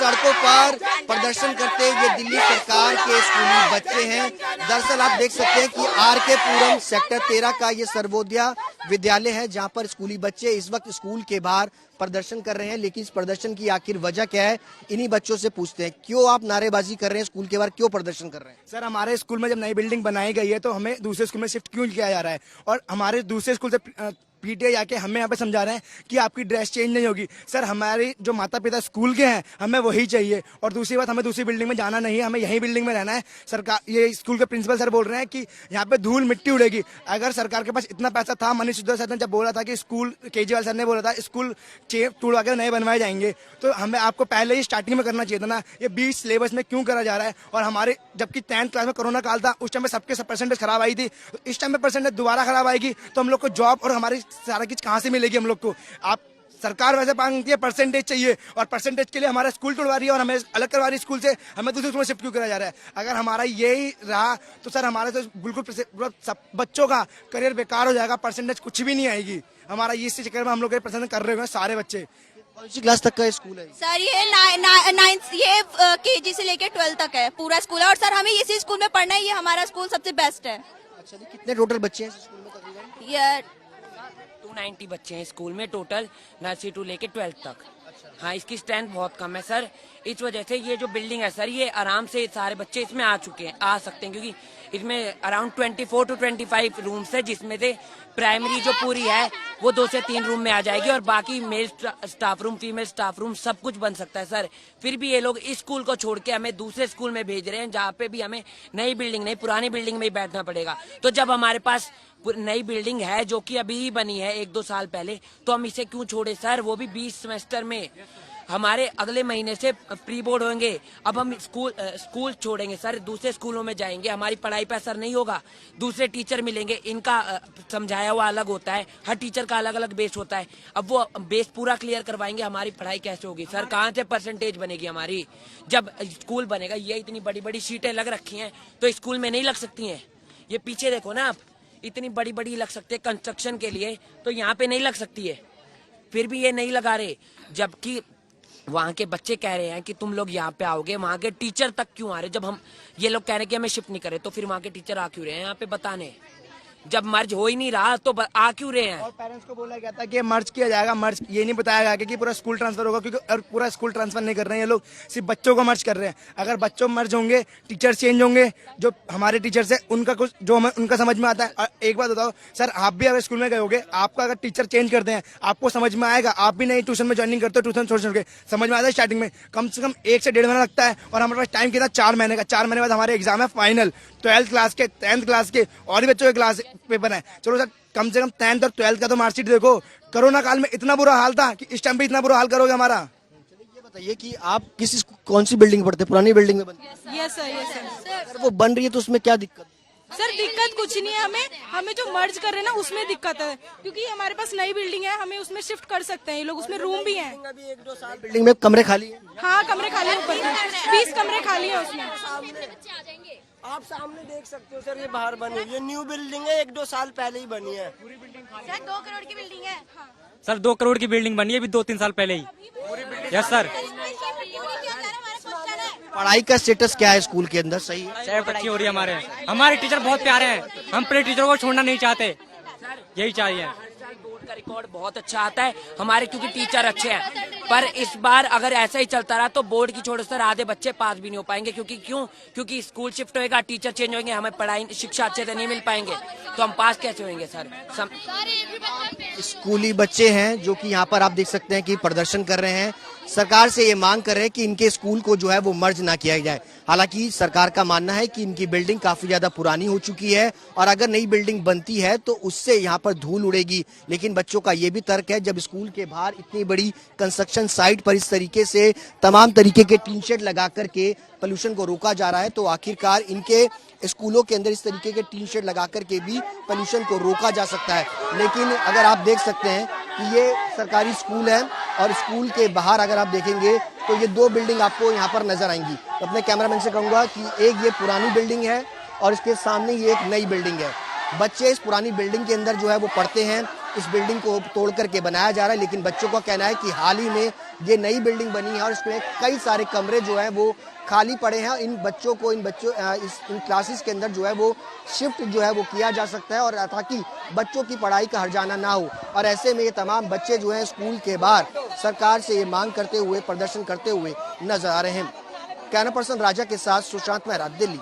सड़कों पर प्रदर्शन करते ये दिल्ली सरकार के स्कूली बच्चे हैं। दरअसल आप देख सकते हैं कि आर.के. पुरम सेक्टर 13 का ये सर्वोदया विद्यालय है, जहां पर स्कूली बच्चे इस वक्त स्कूल के बाहर प्रदर्शन कर रहे हैं। लेकिन इस प्रदर्शन की आखिर वजह क्या है, इन्हीं बच्चों से पूछते हैं। क्यों आप नारेबाजी कर रहे हैं स्कूल के बाहर, क्यों प्रदर्शन कर रहे हैं? सर, हमारे स्कूल में जब नई बिल्डिंग बनाई गई है तो हमें दूसरे स्कूल में शिफ्ट क्यों किया जा रहा है, और हमारे दूसरे स्कूल से पीटीआई आके हमें यहाँ पे समझा रहे हैं कि आपकी ड्रेस चेंज नहीं होगी। सर, हमारे जो माता पिता स्कूल के हैं हमें वही चाहिए, और दूसरी बात, हमें दूसरी बिल्डिंग में जाना नहीं है, हमें यही बिल्डिंग में रहना है। सरकार, ये स्कूल के प्रिंसिपल सर बोल रहे हैं कि यहाँ पे धूल मिट्टी उड़ेगी। अगर सरकार के पास इतना पैसा था, मनीष सिसोदिया सर ने जब बोला था कि स्कूल, केजरीवाल सर ने बोला था स्कूल तोड़वा के नए बनवाए जाएंगे, तो हमें आपको पहले ही स्टार्टिंग में करना चाहिए था ना। ये 20 सिलेबस में क्यों करा जा रहा है? और हमारे जबकि 10th क्लास में कोरोना काल था, उस टाइम में सबके परसेंटेज खराब आई थी, तो इस टाइम में परसेंटेज दोबारा खराब आएगी तो हम लोग को जॉब और हमारी सारा चीज कहाँ से मिलेगी हम लोग को? आप सरकार वैसे मांगती है परसेंटेज चाहिए, और परसेंटेज के लिए हमारा स्कूल तोड़वा रही है और हमें अलग करवा रही है स्कूल से, हमें दूसरे स्कूल में शिफ्ट क्यों करा जा रहा है? अगर हमारा यही रहा तो सर हमारे तो बिल्कुल सब बच्चों का करियर बेकार हो जाएगा, परसेंटेज कुछ भी नहीं आएगी। हमारा इस चक्कर में हम लोग परसेंटेज कर रहे हैं सारे बच्चे। कौन सी क्लास तक का स्कूल है सर? ये 9th, ये केजी से लेके 12 तक है, पूरा स्कूल है। और सर, हमें इसी स्कूल में पढ़ना है, ये हमारा स्कूल सबसे बेस्ट है। अच्छा, कितने टोटल बच्चे हैं स्कूल में तकरीबन? ये 290 बच्चे हैं स्कूल में टोटल, नर्सरी टू लेके 12th तक। हाँ, इसकी स्ट्रेंथ बहुत कम है सर। इस वजह से ये जो बिल्डिंग है सर, ये आराम से सारे बच्चे इसमें आ सकते हैं, क्योंकि इसमें अराउंड 24 to 25 रूम्स है, जिसमें से प्राइमरी जो पूरी है वो 2 से 3 रूम में आ जाएगी, और बाकी mail staff room, female staff room सब कुछ बन सकता है सर। फिर भी ये लोग इस स्कूल को छोड़ के हमें दूसरे स्कूल में भेज रहे हैं, जहाँ पे भी हमें नई बिल्डिंग नहीं, पुरानी बिल्डिंग में ही बैठना पड़ेगा। तो जब हमारे पास नई बिल्डिंग है जो कि अभी ही बनी है 1-2 साल पहले, तो हम इसे क्यों छोड़े सर? वो भी 20 सेमेस्टर में। हमारे अगले महीने से प्री बोर्ड होंगे, अब हम स्कूल छोड़ेंगे सर, दूसरे स्कूलों में जाएंगे, हमारी पढ़ाई पे असर नहीं होगा। दूसरे टीचर मिलेंगे, इनका समझाया हुआ अलग होता है, हर टीचर का अलग अलग बेस होता है। अब वो बेस पूरा क्लियर करवाएंगे, हमारी पढ़ाई कैसे होगी सर? कहाँ से परसेंटेज बनेगी हमारी? जब स्कूल बनेगा, ये इतनी बड़ी बड़ी सीटें लग रखी हैं तो स्कूल में नहीं लग सकती हैं? ये पीछे देखो ना आप, इतनी बड़ी बड़ी लग सकती है कंस्ट्रक्शन के लिए, तो यहाँ पे नहीं लग सकती है। फिर भी ये नहीं लगा रहे, जबकि वहाँ के बच्चे कह रहे हैं कि तुम लोग यहाँ पे आओगे। वहाँ के टीचर तक क्यों आ रहे? जब हम ये लोग कह रहे हैं कि हमें शिफ्ट नहीं करे, तो फिर वहाँ के टीचर आ क्यों रहे हैं यहाँ पे बताने? जब मर्ज हो ही नहीं रहा तो आ क्यों रहे हैं? और पेरेंट्स को बोला गया था कि मर्ज किया जाएगा, मर्ज ये नहीं बताया गया कि पूरा स्कूल ट्रांसफर होगा, क्योंकि और पूरा स्कूल ट्रांसफर नहीं कर रहे हैं ये लोग, सिर्फ बच्चों को मर्ज कर रहे हैं। अगर बच्चों मर्ज होंगे, टीचर चेंज होंगे, जो हमारे टीचर्स है उनका कुछ जो हमें उनका समझ में आता है। और एक बात बताओ सर, आप भी अगर स्कूल में गए होगे, आपका अगर टीचर चेंज करते हैं आपको समझ में आएगा? आप भी नहीं ट्यूशन में ज्वाइनिंग करते हो, ट्यूशन छोड़ के समझ में आता है स्टार्टिंग में, कम से कम 1 से 1.5 महीना लगता है, और हमारे पास टाइम कितना? 4 महीने का। 4 महीने बाद हमारे एग्जाम है फाइनल, 12th क्लास के, 10th क्लास के, और भी बच्चों के क्लास पेपर है। चलो सर, कम से कम 10th और 12th का तो मार्कशीट देखो। कोरोना काल में इतना बुरा हाल था कि इस टाइम पे इतना बुरा हाल करोगे हमारा? ये बताइए कि आप कौन सी बिल्डिंग पढ़ते हैं? पुरानी बिल्डिंग में बनती है? Yes sir, yes sir. अगर वो बन रही है तो उसमें क्या दिक्कत? सर, दिक्कत कुछ नहीं है, हमें जो मर्ज कर रहे हैं ना उसमें दिक्कत है, क्योंकि हमारे पास नई बिल्डिंग है, हमें उसमें शिफ्ट कर सकते हैं ये लोग, उसमें रूम भी हैं। अभी 1-2 साल बिल्डिंग में कमरे खाली हैं? हाँ, कमरे खाली है, ऊपर 20 कमरे खाली है उसमें। आप सामने देख सकते हो सर, ये बाहर बनी हुई है, न्यू बिल्डिंग है, 1-2 साल पहले ही बनी है। सर 2 करोड़ की बिल्डिंग है। सर 2 करोड़ की बिल्डिंग बनी है अभी 2-3 साल पहले ही। Yes sir. पढ़ाई का स्टेटस क्या है स्कूल के अंदर? सही है, सब अच्छी हो रही है। हमारे टीचर बहुत प्यारे हैं, हम अपने टीचरों को छोड़ना नहीं चाहते, यही चाहिए। बोर्ड का रिकॉर्ड बहुत अच्छा आता है हमारे, क्योंकि टीचर अच्छे हैं। पर इस बार अगर ऐसा ही चलता रहा तो बोर्ड की छोड़ सर आधे बच्चे पास भी नहीं हो पाएंगे, क्योंकि स्कूल शिफ्ट होएगा, टीचर चेंज होंगे, हमें पढ़ाई शिक्षा अच्छे से नहीं मिल पाएंगे, तो हम पास कैसे होंगे सर? स्कूली बच्चे हैं जो कि यहाँ पर आप देख सकते हैं कि प्रदर्शन कर रहे हैं, सरकार से ये मांग कर रहे हैं कि इनके स्कूल को जो है वो मर्ज ना किया जाए। हालांकि सरकार का मानना है कि इनकी बिल्डिंग काफी ज्यादा पुरानी हो चुकी है, और अगर नई बिल्डिंग बनती है तो उससे यहाँ पर धूल उड़ेगी। लेकिन बच्चों का ये भी तर्क है, जब स्कूल के बाहर इतनी बड़ी कंस्ट्रक्शन साइट पर इस तरीके से तमाम तरीके के टीन शेड लगा करके पोल्यूशन को रोका जा रहा है, तो आखिरकार इनके स्कूलों के अंदर इस तरीके के टीन शेड लगा करके भी पोल्यूशन को रोका जा सकता है। लेकिन अगर आप देख सकते हैं कि ये सरकारी स्कूल है, और स्कूल के बाहर अगर आप देखेंगे तो ये 2 बिल्डिंग आपको यहाँ पर नजर आएंगी। तो अपने कैमरामैन से कहूंगा कि एक ये पुरानी बिल्डिंग है और इसके सामने ये एक नई बिल्डिंग है। बच्चे इस पुरानी बिल्डिंग के अंदर जो है वो पढ़ते हैं, इस बिल्डिंग को तोड़ करके बनाया जा रहा है, लेकिन बच्चों का कहना है कि हाल ही में ये नई बिल्डिंग बनी है और इसमें कई सारे कमरे जो हैं वो खाली पड़े हैं। इन क्लासेस के अंदर जो है वो शिफ्ट जो है वो किया जा सकता है, और ताकि बच्चों की पढ़ाई का हर्जाना ना हो। और ऐसे में ये तमाम बच्चे जो हैं स्कूल के बाहर सरकार से ये मांग करते हुए, प्रदर्शन करते हुए नजर आ रहे हैं। कैमरा पर्सन राजा के साथ सुशांत मेहरा, दिल्ली।